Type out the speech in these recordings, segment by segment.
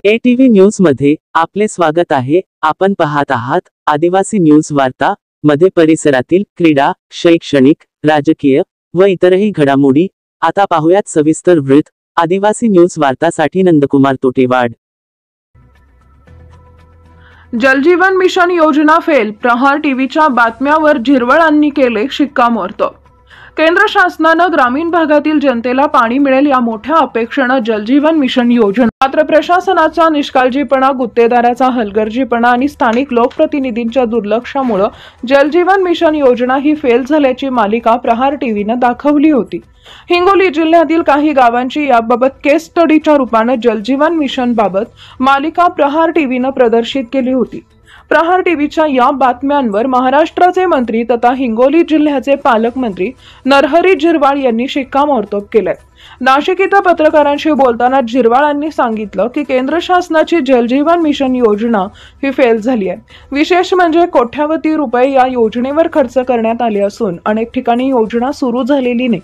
ATV news मध्ये आपले स्वागत आहे। आपण पाहत आहात आदिवासी न्यूज वार्ता मध्ये परिसरातील क्रीडा, शैक्षणिक, राजकीय व इतरही घडामोडी। आता पाहूयात सविस्तर वृत्त। आदिवासी न्यूज वार्तासाठी नंदकुमार तोटेवाड। जलजीवन मिशन योजना फेल, प्रहार टीव्हीच्या बातम्यावर झिरवळांनी केले शिक्कामोर्तब। केंद्र शासनाने ग्रामीण भागातील जनतेला पाणी मिळेल या मोठ्या अपेक्षेने जलजीवन मिशन योजना, मात्र प्रशासनाचा निष्काळजीपणा, गुत्तेदाराचा हलगर्जीपणा आणि स्थानिक लोकप्रतिनिधींच्या दुर्लक्षामुळे जलजीवन मिशन योजना ही फेल झाल्याची मालिका प्रहार टीव्हीने दाखवली होती। हिंगोली जिल्ह्यातील काही गावांची याबाबत केस स्टडीच्या रूपाने जलजीवन मिशन बाबत मालिका प्रहार टीव्हीने प्रदर्शित केली होती। प्रहार टीव्हीच्या या बातम्यांवर महाराष्ट्राचे मंत्री तथा हिंगोली जिल्ह्याचे पालकमंत्री नरहरी झिरवाळ यांनी शिक्कामोर्तब केले। नाशिक इथं पत्रकारांशी बोलताना झिरवाळांनी सांगितलं की केंद्र शासनाची जलजीवन मिशन योजना ही फेल झाली आहे। विशेष म्हणजे कोट्यावधी रुपये या योजनेवर खर्च करण्यात आले असून अनेक ठिकाणी योजना सुरू झालेली नाही,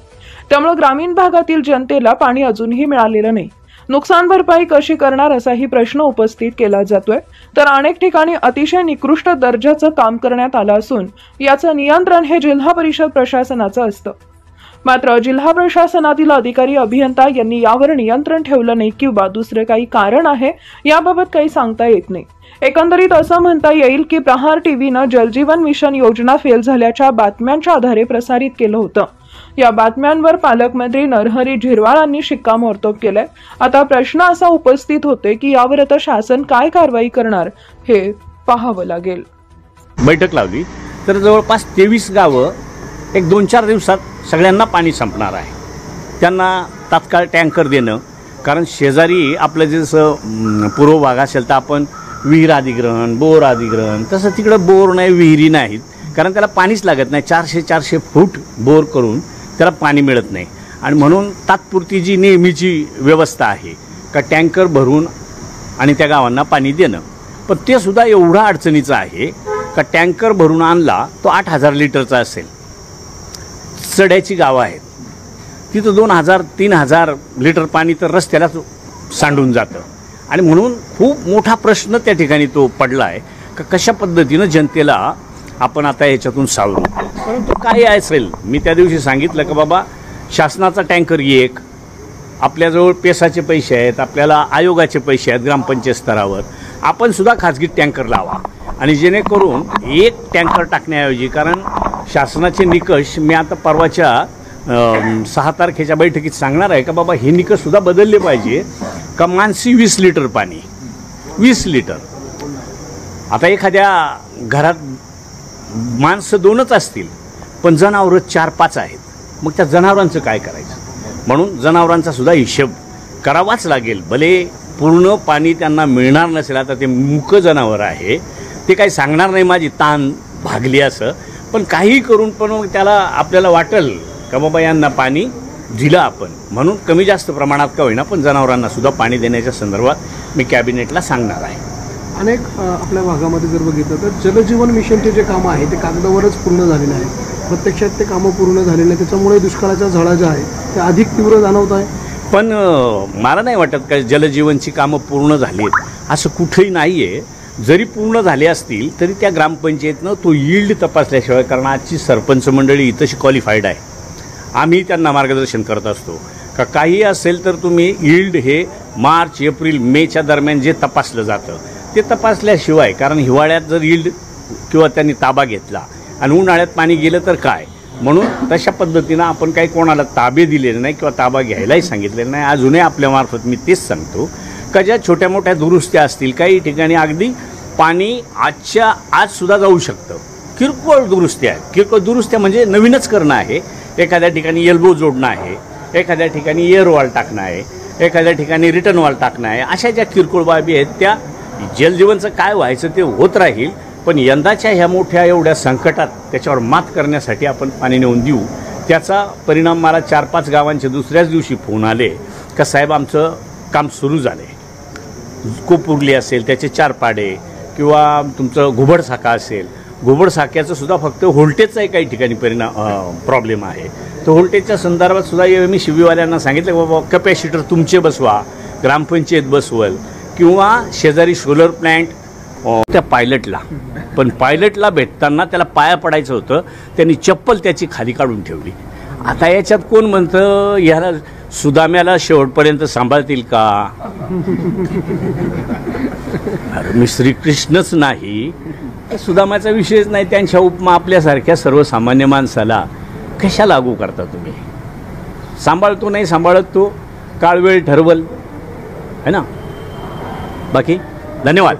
त्यामुळे ग्रामीण भागातील जनतेला पाणी अजूनही मिळालेलं नाही। नुकसान भरपाई कशी करणार असाही प्रश्न उपस्थित केला जातोय, तर अनेक ठिकाणी अतिशय निकृष्ट दर्जाचं काम करण्यात आलं असून याचं नियंत्रण हे जिल्हा परिषद प्रशासनाचं असतं। मात्र जिल्हा प्रशासनातील अधिकारी, अभियंता यांनी यावर नियंत्रण ठेवलं नाही किंवा दुसरे काही कारण आहे याबाबत काही सांगता येत नाही। एकंदरीत असं म्हणता येईल की प्रहार टीव्हीने जलजीवन मिशन योजना फेल झाल्याच्या बातम्यांच्या आधारे प्रसारित केलं होतं। या बातम्यांवर पालकमंत्री नरहरी झिरवाळांनी शिक्कामोर्तब केलंय। आता प्रश्न असा उपस्थित होते की यावर आता शासन काय कारवाई करणार हे पाहावं लागेल। बैठक लावली तर जवळपास 23 गावं एक 2-4 दिवसात सगळ्यांना पाणी संपणार आहे। त्यांना तात्काळ टँकर देणं, कारण शेजारी आपलं जसं पूर्व भाग असेल तर आपण विहीर अधिग्रहण, बोर अधिग्रहण, तसं तिकडं बोर नाही, विहिरी नाहीत, कारण त्याला पाणीच लागत नाही। 400-400 फूट बोर करून त्याला पाणी मिळत नाही आणि म्हणून तात्पुरती जी नेहमीची व्यवस्था आहे का टँकर भरून आणि त्या गावांना पाणी देणं, पण ते सुद्धा एवढा अडचणीचं आहे का टँकर भरून आणला तो 8000 लिटरचा असेल। चढ्याची गावं आहेत तिथं 2000-3000 लिटर पाणी तर रस्त्यालाच सांडून जातं आणि म्हणून खूप मोठा प्रश्न त्या ठिकाणी तो पडला आहे का कशा पद्धतीनं जनतेला आपण आता याच्यातून सावरू। परंतु काय असेल, मी त्या दिवशी सांगितलं की बाबा शासनाचा टँकर एक, आपल्याजवळ पेसाचे पैसे आहेत, आपल्याला आयोगाचे पैसे आहेत ग्रामपंचायत स्तरावर, आपण सुद्धा खाजगी टँकर लावा आणि जेणेकरून एक टँकर टाकण्याऐवजी, कारण शासनाचे निकष मी आता परवाच्या 6 तारखेच्या बैठकीत सांगणार आहे का बाबा हे निकष सुद्धा बदलले पाहिजे का माणसी 20 लिटर पाणी, 20 लिटर। आता एखाद्या घरात माणसं 2च असतील पण जनावरं 4-5 आहेत, मग त्या जनावरांचं काय करायचं? म्हणून जनावरांचा सुद्धा हिशोब करावाच लागेल। भले पूर्ण पाणी त्यांना मिळणार नसेल, आता ते मूक जनावर आहे ते काही सांगणार नाही माझी ताण भागली असं, पण काही करून पण मग त्याला आपल्याला वाटेल का बाबा यांना पाणी दिलं आपण, म्हणून कमी जास्त प्रमाणात का होईना पण जनावरांना सुद्धा पाणी देण्याच्या संदर्भात मी कॅबिनेटला सांगणार आहे। अनेक आपल्या भागामध्ये जर बघितलं तर जलजीवन मिशनचे जे कामं आहे ते कागदावरच पूर्ण झालेले आहे, प्रत्यक्षात ते कामं पूर्ण झालेले नाही, त्याच्यामुळे दुष्काळाच्या झळा ज्या आहे ते अधिक तीव्र जाणवत आहे। पण मला नाही वाटत का जलजीवनची कामं पूर्ण झाली आहेत असं कुठेही नाही आहे। जरी पूर्ण झाले असतील तरी त्या ग्रामपंचायतनं तो यील्ड तपासल्याशिवाय, कारण आजची सरपंच मंडळी इतशी क्वालिफाईड आहे, आम्ही त्यांना मार्गदर्शन करत असतो का काही असेल तर तुम्ही यील्ड हे मार्च, एप्रिल, मेच्या दरम्यान जे तपासलं जातं ते तपासल्याशिवाय, कारण हिवाळ्यात जर यील्ड किंवा त्यांनी ताबा घेतला आणि उन्हाळ्यात पाणी गेलं तर काय, म्हणून तशा पद्धतीनं आपण काही कोणाला ताबे दिलेले नाही किंवा ताबा घ्यायलाही सांगितलेलं नाही। अजूनही आपल्यामार्फत मी तेच सांगतो का ज्या छोट्या मोठ्या दुरुस्त्या असतील, काही ठिकाणी अगदी पाणी आजच्या आज सुद्धा जाऊ शकतं, किरकोळ दुरुस्त्या आहेत। किरकोळ दुरुस्त्या म्हणजे नवीनच करणं आहे, एखाद्या ठिकाणी एल्बो जोडणं आहे, एखाद्या ठिकाणी एअर वॉल टाकणं आहे, एखाद्या ठिकाणी रिटर्न वॉल टाकणं आहे, अशा ज्या किरकोळ बाबी आहेत त्या जलजीवनचं काय व्हायचं ते होत राहील, पण यंदाच्या ह्या मोठ्या एवढ्या संकटात त्याच्यावर मात करण्यासाठी आपण पाणी नेऊन देऊ। त्याचा परिणाम मला 4-5 गावांचे दुसऱ्याच दिवशी फोन आले का साहेब आमचं काम सुरू झाले, कोपुर्ली असेल त्याचे 4 पाडे किंवा तुमचं घुबडसाका असेल, घुबडसाक्याचं सुद्धा फक्त व्होल्टेजचाही काही ठिकाणी प्रॉब्लेम आहे, तर व्होल्टेजच्या संदर्भात सुद्धा मी शिवीवाल्यांना सांगितलं बाबा कॅपॅसिटर तुमचे बसवा, ग्रामपंचायत बसवल किंवा शेजारी सोलर प्लॅन्ट त्या पायलटला, पण पायलटला भेटताना त्याला पाया पडायचं होतं, त्यांनी चप्पल त्याची खाली काढून ठेवली. आता याच्यात कोण म्हणतं ह्याला सुदाम्याला शेवटपर्यंत सांभाळतील का? अरे मी श्रीकृष्णच नाही, सुदामाचा विषयच नाही. त्यांच्या उपमा आपल्यासारख्या सर्वसामान्य माणसाला कशा लागू करता तुम्ही? सांभाळतो नाही सांभाळत तो काळवेळ ठरवल, है ना. बाकी धन्यवाद.